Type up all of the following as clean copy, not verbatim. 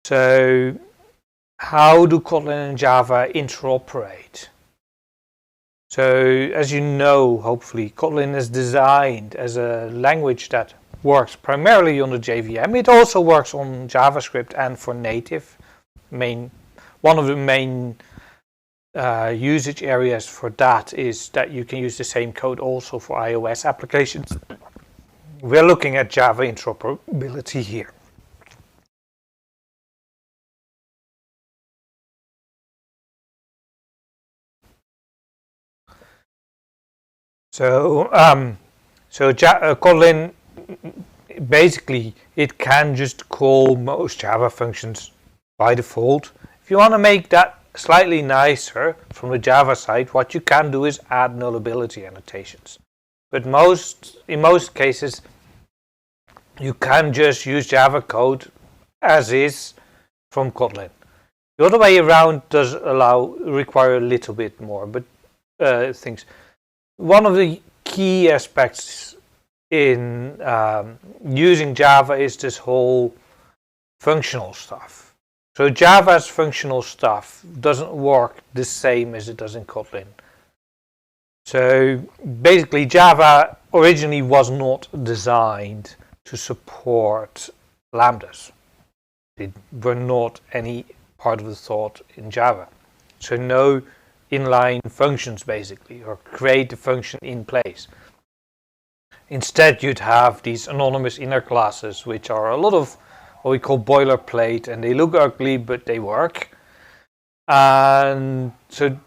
So how do Kotlin and Java interoperate? So as you know, hopefully, Kotlin is designed as a language that works primarily on the JVM. It also works on JavaScript and for native. One of the main usage areas for that is that you can use the same code also for iOS applications. We're looking at Java interoperability here. So, Kotlin, basically, it can just call most Java functions by default. If you want to make that slightly nicer from the Java side, what you can do is add nullability annotations. But in most cases, you can just use Java code as is from Kotlin. The other way around does require a little bit more, but things. One of the key aspects in using Java is this whole functional stuff. So Java's functional stuff doesn't work the same as it does in Kotlin. So basically Java originally was not designed to support lambdas. They were not any part of the thought in Java. So no inline functions basically, or create the function in place. Instead you'd have these anonymous inner classes, which are a lot of what we call boilerplate, and they look ugly but they work. And so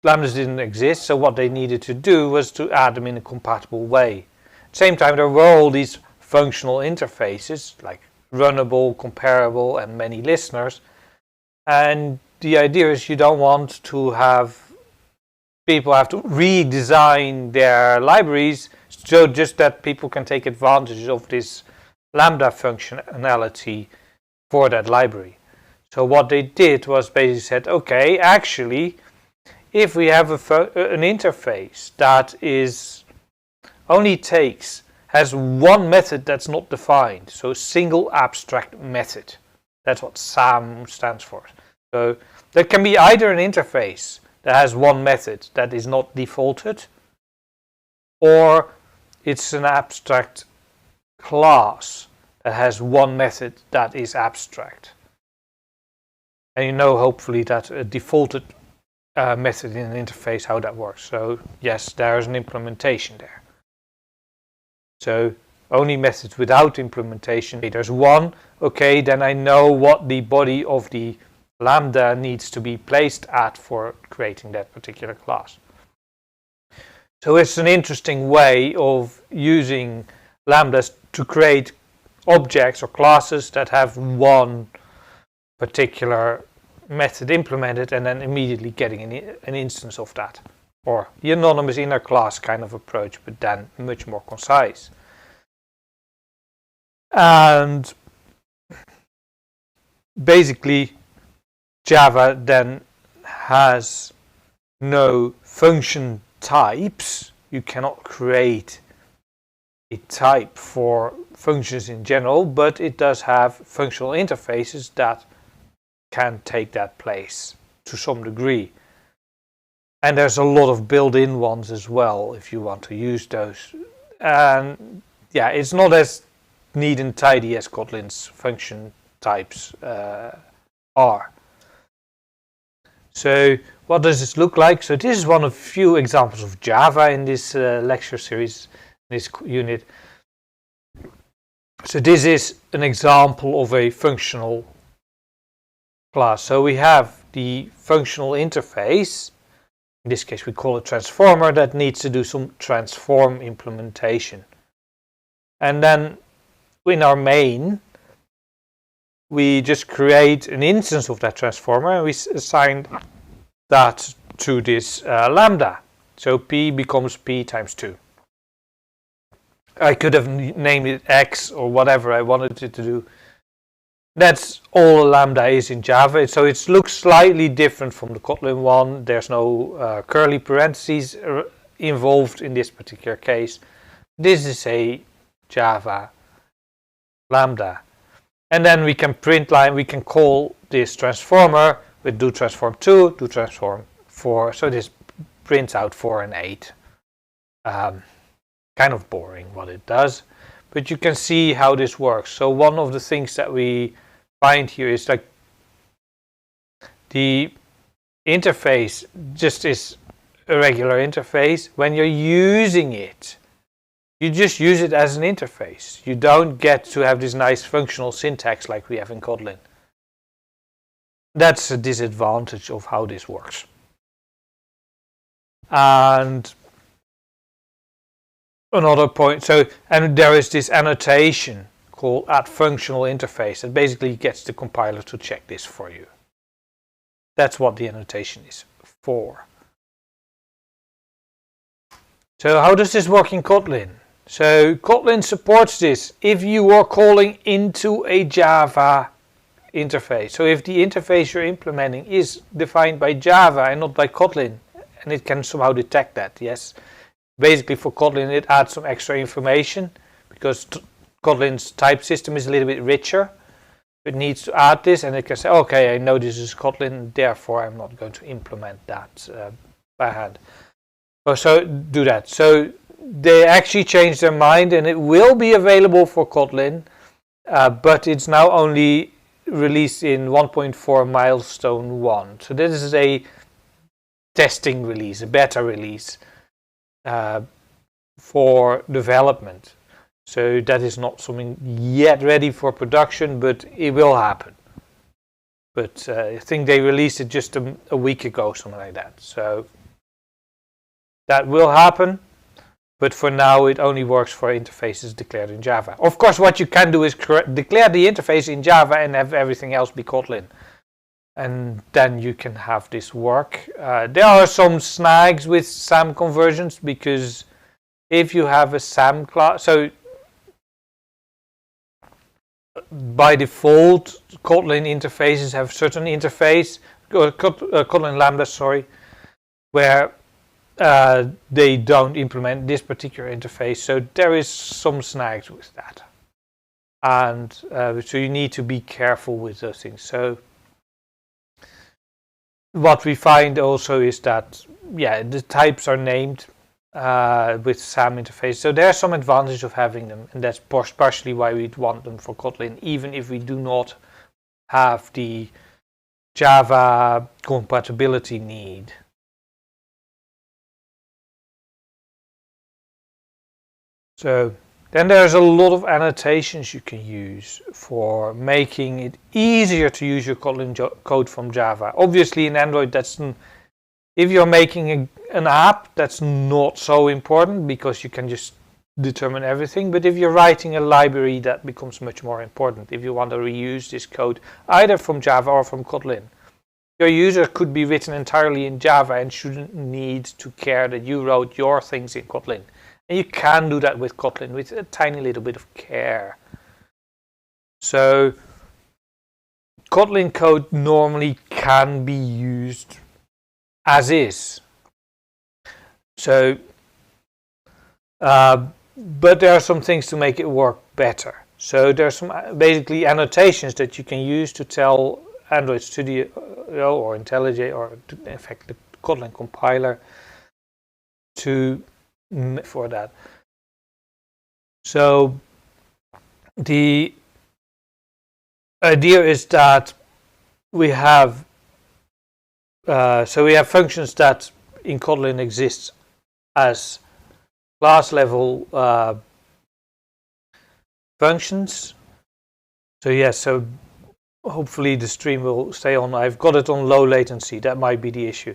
lambdas didn't exist, so what they needed to do was to add them in a compatible way. At the same time, there were all these functional interfaces like runnable, comparable, and many listeners, and the idea is you don't want to have people have to redesign their libraries so just that people can take advantage of this lambda functionality for that library. So what they did was basically said, okay, actually, if we have an interface that has one method that's not defined, so single abstract method, that's what SAM stands for. So there can be either an interface that has one method that is not defaulted, or it's an abstract class that has one method that is abstract. And you know hopefully that a defaulted method in an interface, how that works. So yes, there is an implementation there. So only methods without implementation. There's one, okay, then I know what the body of the lambda needs to be placed at for creating that particular class. So it's an interesting way of using lambdas to create objects or classes that have one particular method implemented and then immediately getting an instance of that. Or the anonymous inner class kind of approach, but then much more concise. And basically Java then has no function types. You cannot create a type for functions in general, but it does have functional interfaces that can take that place to some degree. And there's a lot of built-in ones as well if you want to use those. And yeah, it's not as neat and tidy as Kotlin's function types are. So what does this look like? So this is one of few examples of Java in this lecture series, this unit. So this is an example of a functional class. So we have the functional interface. In this case we call it transformer, that needs to do some transform implementation. And then in our main we just create an instance of that transformer and we assign that to this lambda. So P becomes P times 2. I could have named it X or whatever I wanted it to do. That's all a lambda is in Java. So it looks slightly different from the Kotlin one. There's no curly parentheses involved in this particular case. This is a Java lambda. And then we can print line, we can call this transformer with do transform 2, do transform 4. So this prints out 4 and 8. Kind of boring what it does, but you can see how this works. So one of the things that we find here is like the interface just is a regular interface. When you're using it, you just use it as an interface. You don't get to have this nice functional syntax like we have in Kotlin. That's a disadvantage of how this works. And another point, and there is this annotation called @functionalInterface that basically gets the compiler to check this for you. That's what the annotation is for. So how does this work in Kotlin? So Kotlin supports this if you are calling into a Java interface. So if the interface you're implementing is defined by Java and not by Kotlin, and it can somehow detect that, yes. Basically for Kotlin it adds some extra information because Kotlin's type system is a little bit richer. It needs to add this and it can say, okay, I know this is Kotlin, therefore I'm not going to implement that by hand. So do that. So they actually changed their mind and it will be available for Kotlin, but it's now only released in 1.4 milestone 1. So this is a testing release, a beta release for development. So that is not something yet ready for production, but it will happen. But I think they released it just a week ago, something like that. So that will happen, but for now it only works for interfaces declared in Java. Of course, what you can do is declare the interface in Java and have everything else be Kotlin. And then you can have this work. There are some snags with SAM conversions because if you have a SAM class, so by default, Kotlin interfaces have certain interface, Kotlin Lambda, sorry, where they don't implement this particular interface. So there is some snags with that, and so you need to be careful with those things. So what we find also is that, yeah, the types are named with SAM interface. So there's some advantage of having them, and that's partially why we'd want them for Kotlin, even if we do not have the Java compatibility need. So then there's a lot of annotations you can use for making it easier to use your Kotlin code from Java. Obviously in Android, if you're making an app, that's not so important because you can just determine everything. But if you're writing a library, that becomes much more important. If you want to reuse this code either from Java or from Kotlin, your user could be written entirely in Java and shouldn't need to care that you wrote your things in Kotlin. And you can do that with Kotlin with a tiny little bit of care. So Kotlin code normally can be used as is. So, but there are some things to make it work better. So there's some basically annotations that you can use to tell Android Studio or IntelliJ or in fact the Kotlin compiler to for that. So the idea is that we have functions that in Kotlin exist as class level functions. So yes, so hopefully the stream will stay on. I've got it on low latency. That might be the issue.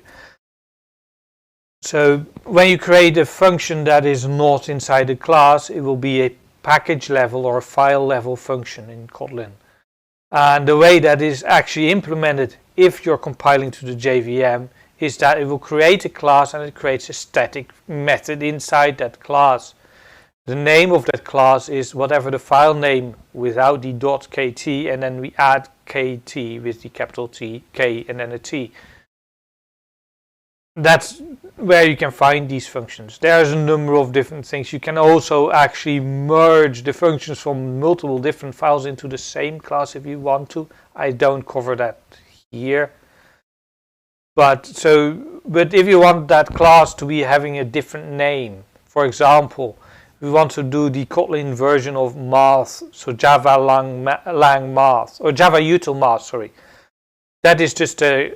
So when you create a function that is not inside a class, it will be a package level or a file level function in Kotlin. And the way that is actually implemented if you're compiling to the JVM is that it will create a class and it creates a static method inside that class. The name of that class is whatever the file name without the .kt, and then we add kt with the capital T, K, and then a T. that's where you can find these functions. There's a number of different things. You can also actually merge the functions from multiple different files into the same class if you want to. I don't cover that here. But if you want that class to be having a different name, for example, we want to do the Kotlin version of math, so Java lang math, or Java util math, sorry. That is just a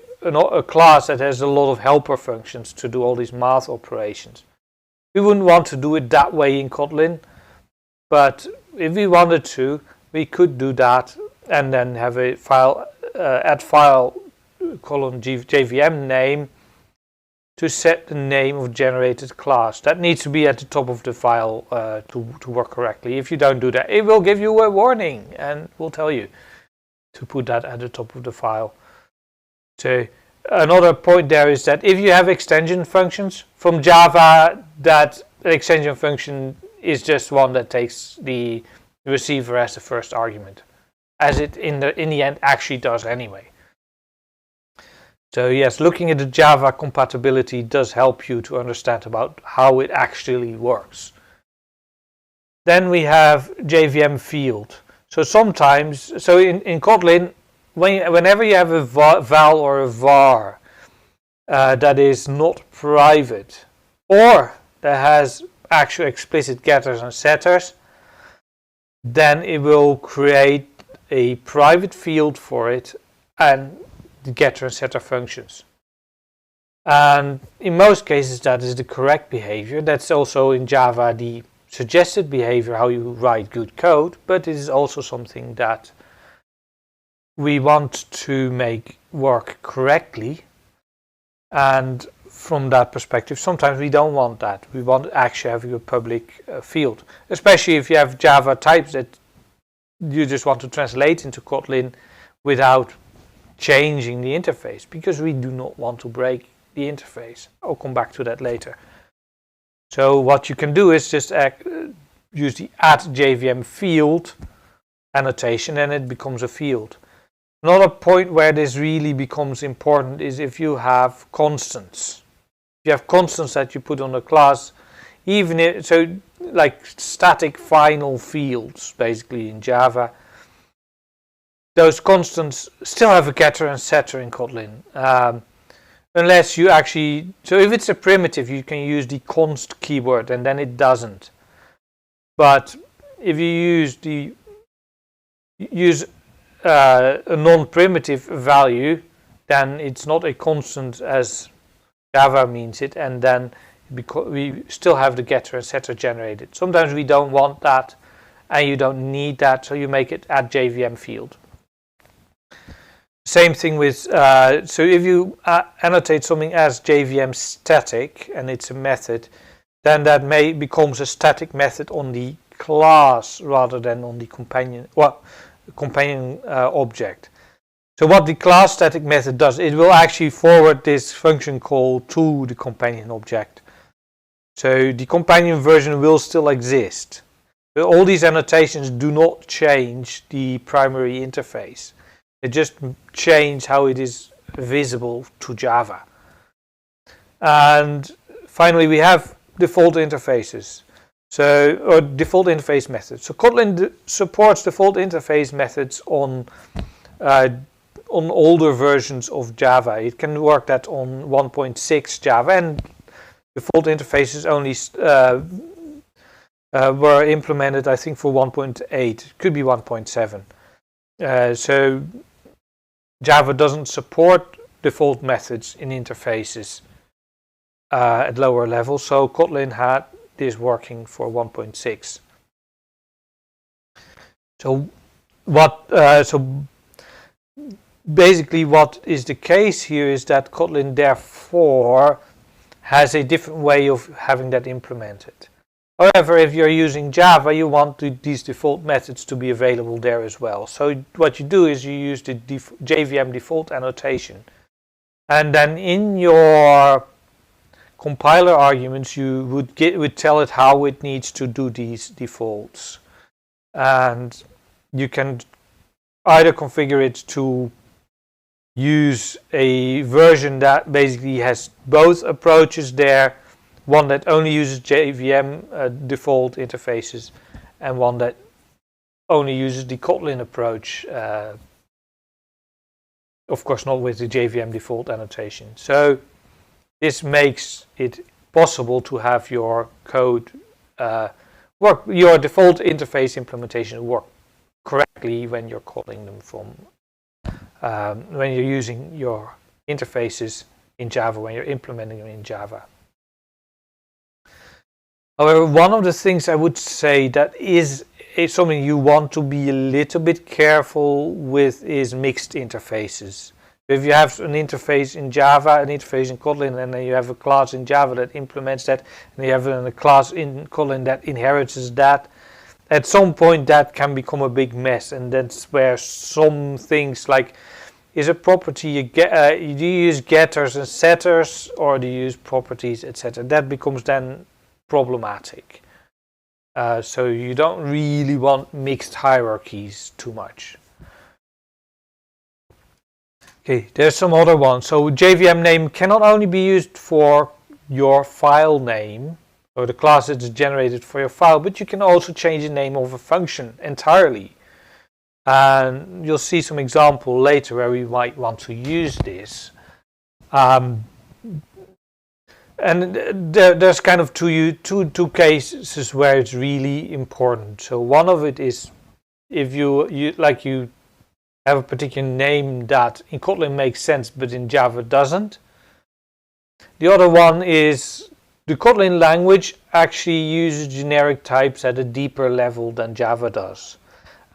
class that has a lot of helper functions to do all these math operations. We wouldn't want to do it that way in Kotlin, but if we wanted to, we could do that and then have a file, add file colon JVM name to set the name of generated class. That needs to be at the top of the file to work correctly. If you don't do that, it will give you a warning and will tell you to put that at the top of the file. So another point there is that if you have extension functions from Java, that extension function is just one that takes the receiver as the first argument, as it in the end actually does anyway. So yes, looking at the Java compatibility does help you to understand about how it actually works. Then we have JVM field. So sometimes, in Kotlin, whenever you have a val or a var that is not private, or that has actual explicit getters and setters, then it will create a private field for it and the getter and setter functions. And in most cases that is the correct behavior. That's also in Java the suggested behavior, how you write good code, but it is also something that we want to make work correctly. And from that perspective, sometimes we don't want that. We want actually having a public field, especially if you have Java types that you just want to translate into Kotlin without changing the interface, because we do not want to break the interface. I'll come back to that later. So what you can do is just use the @JVM field annotation and it becomes a field. Another point where this really becomes important is if you have constants. If you have constants that you put on a class, even if, so like static final fields basically in Java, those constants still have a getter and setter in Kotlin. Unless you actually, so if it's a primitive, you can use the const keyword and then it doesn't. But if you use a non-primitive value, then it's not a constant as Java means it, and then we still have the getter and setter generated. Sometimes we don't want that and you don't need that, so you make it @JVM field. Same thing with, so if you annotate something as JVM static and it's a method, then that becomes a static method on the class rather than on the companion object. So what the class static method does, it will actually forward this function call to the companion object. So the companion version will still exist. But all these annotations do not change the primary interface. They just change how it is visible to Java. And finally, we have default interfaces. Or default interface methods. So Kotlin supports default interface methods on older versions of Java. It can work that on 1.6 Java, and default interfaces only were implemented, I think, for 1.8. It could be 1.7. So Java doesn't support default methods in interfaces at lower levels, so Kotlin had this working for 1.6. So basically what is the case here is that Kotlin therefore has a different way of having that implemented. However, if you're using Java, you want these default methods to be available there as well. So what you do is you use the JVM default annotation. And then in your compiler arguments, you would tell it how it needs to do these defaults. And you can either configure it to use a version that basically has both approaches there, one that only uses JVM default interfaces and one that only uses the Kotlin approach, of course not with the JVM default annotation. So this makes it possible to have your code work, your default interface implementation work correctly when you're calling them from when you're using your interfaces in Java, when you're implementing them in Java. However, one of the things I would say that is something you want to be a little bit careful with is mixed interfaces. If you have an interface in Java, an interface in Kotlin, and then you have a class in Java that implements that, and you have a class in Kotlin that inherits that, at some point that can become a big mess, and that's where some things like, is a property you get, do you use getters and setters, or do you use properties, etc. That becomes then problematic. So you don't really want mixed hierarchies too much. Okay, there's some other ones. So JVM name cannot only be used for your file name, or the class that's generated for your file, but you can also change the name of a function entirely. And you'll see some example later where we might want to use this. And there's kind of two cases where it's really important. So one of it is if you have a particular name that in Kotlin makes sense but in Java doesn't. The other one is the Kotlin language actually uses generic types at a deeper level than Java does.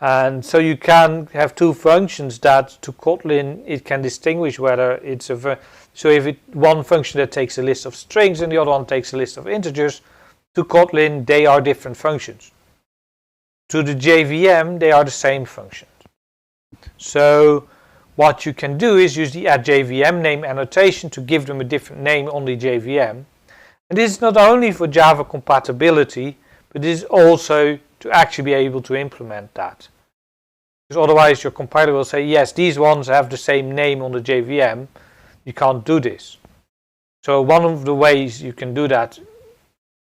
And so you can have two functions that to Kotlin it can distinguish whether it's so if one function that takes a list of strings and the other one takes a list of integers, to Kotlin they are different functions. To the JVM they are the same function. So what you can do is use the @JVM name annotation to give them a different name on the JVM. And this is not only for Java compatibility, but this is also to actually be able to implement that. Because otherwise your compiler will say, yes, these ones have the same name on the JVM. You can't do this. So one of the ways you can do that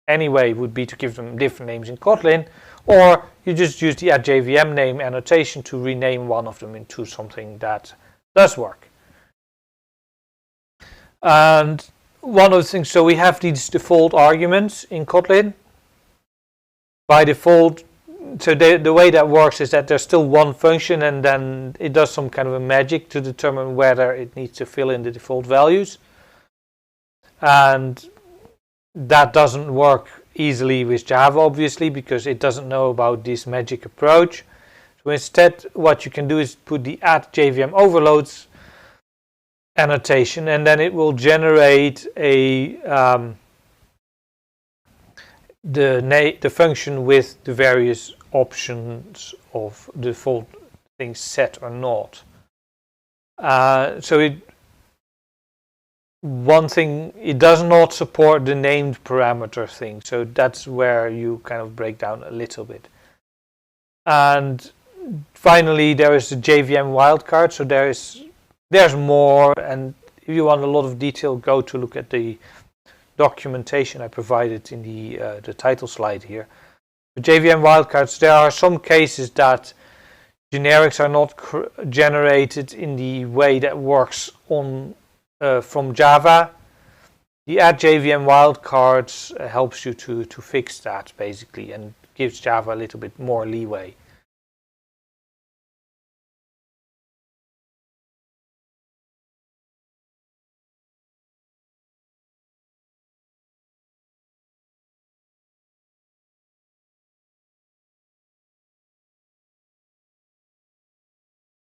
anyway would be to give them different names in Kotlin, or you just use the @JVM name annotation to rename one of them into something that does work. And one of the things, so we have these default arguments in Kotlin. By default, so the way that works is that there's still one function and then it does some kind of a magic to determine whether it needs to fill in the default values. And that doesn't work easily with Java, obviously, because it doesn't know about this magic approach. So instead, what you can do is put the @JVM overloads annotation, and then it will generate the function with the various options of the default things set or not. So one thing, it does not support the named parameter thing, so that's where you kind of break down a little bit. And finally, there is the JVM wildcard. So there's more, and if you want a lot of detail, go to look at the documentation I provided in the title slide here. The JVM wildcards, there are some cases that generics are not generated in the way that works on from Java. The @JVM wildcards helps you to fix that basically, and gives Java a little bit more leeway.